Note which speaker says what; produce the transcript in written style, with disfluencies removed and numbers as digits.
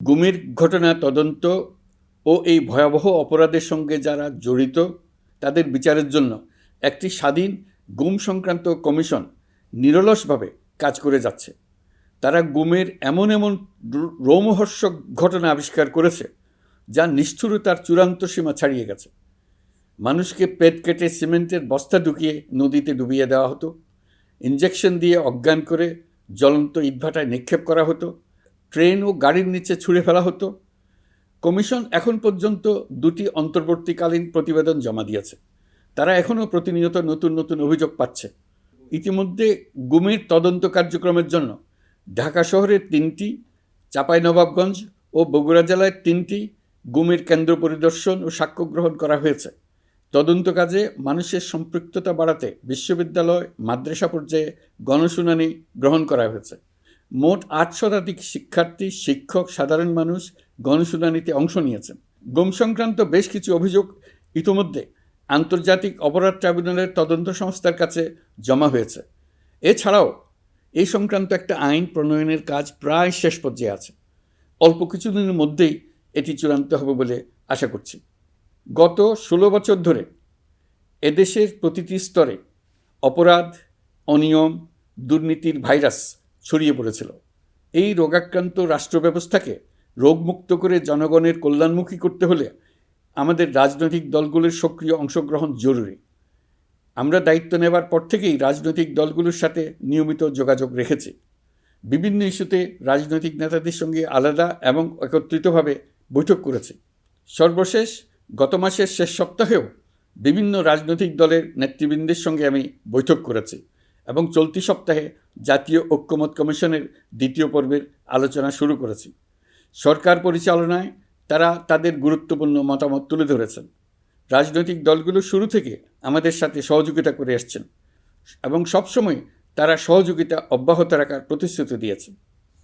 Speaker 1: গুমের ঘটনা তদন্ত ও এই ভয়াবহ অপরাধের সঙ্গে যারা জড়িত তাদের বিচারের জন্য একটি স্বাধীন গুম সংক্রান্ত কমিশন নিরলসভাবে কাজ করে যাচ্ছে। তারা গুমের এমন এমন রোমহর্ষক ঘটনা আবিষ্কার করেছে যা নিষ্ঠুরতার চূড়ান্ত সীমা ছাড়িয়ে গেছে। মানুষকে পেট কেটে সিমেন্টের বস্তা ঢুকিয়ে নদীতে ডুবিয়ে দেওয়া হতো, ইঞ্জেকশন দিয়ে অজ্ঞান করে জ্বলন্ত ইটভাটায় নিক্ষেপ করা হতো, ট্রেন ও গাড়ির নিচে ছুঁড়ে ফেলা হতো। কমিশন এখন পর্যন্ত 2টি অন্তর্বর্তীকালীন প্রতিবেদন জমা দিয়েছে। তারা এখনও প্রতিনিয়ত নতুন নতুন অভিযোগ পাচ্ছে। ইতিমধ্যে গুমের তদন্ত কার্যক্রমের জন্য ঢাকা শহরের 3টি, চাঁপাইনবাবগঞ্জ ও বগুড়া জেলায় 3টি গুমের কেন্দ্র পরিদর্শন ও সাক্ষ্য গ্রহণ করা হয়েছে। তদন্ত কাজে মানুষের সম্পৃক্ততা বাড়াতে বিশ্ববিদ্যালয়, মাদ্রাসা পর্যায়ে গণশুনানি গ্রহণ করা হয়েছে। মোট 8 শতাধিক শিক্ষার্থী, শিক্ষক, সাধারণ মানুষ গণশুনানিতে অংশ নিয়েছেন। গুম সংক্রান্ত বেশ কিছু অভিযোগ ইতিমধ্যে আন্তর্জাতিক অপরাধ ট্রাইব্যুনালের তদন্ত সংস্থার কাছে জমা হয়েছে। এছাড়াও এই সংক্রান্ত একটা আইন প্রণয়নের কাজ প্রায় শেষ পর্যায়ে আছে। অল্প কিছুদিনের মধ্যেই এটি চূড়ান্ত হবে বলে আশা করছি। গত 16 বছর ধরে এদেশের প্রতিটি স্তরে অপরাধ, অনিয়ম, দুর্নীতির ভাইরাস ছড়িয়ে পড়েছিল। এই রোগাক্রান্ত রাষ্ট্র ব্যবস্থাকে রোগমুক্ত করে জনগণের কল্যাণমুখী করতে হলে আমাদের রাজনৈতিক দলগুলোর সক্রিয় অংশগ্রহণ জরুরি। আমরা দায়িত্ব নেবার পর থেকেই রাজনৈতিক দলগুলোর সাথে নিয়মিত যোগাযোগ রেখেছি। বিভিন্ন ইস্যুতে রাজনৈতিক নেতাদের সঙ্গে আলাদা এবং একত্রিতভাবে বৈঠক করেছি। সর্বশেষ গত মাসের শেষ সপ্তাহেও বিভিন্ন রাজনৈতিক দলের নেতৃবৃন্দের সঙ্গে আমি বৈঠক করেছি এবং চলতি সপ্তাহে জাতীয় ঐক্যমত কমিশনের 2য় পর্বের আলোচনা শুরু করেছি। সরকার পরিচালনায় তারা তাদের গুরুত্বপূর্ণ মতামত তুলে ধরেছেন। রাজনৈতিক দলগুলো শুরু থেকে আমাদের সাথে সহযোগিতা করে আসছেন এবং সবসময় তারা সহযোগিতা অব্যাহত রাখার প্রতিশ্রুতি দিয়েছেন।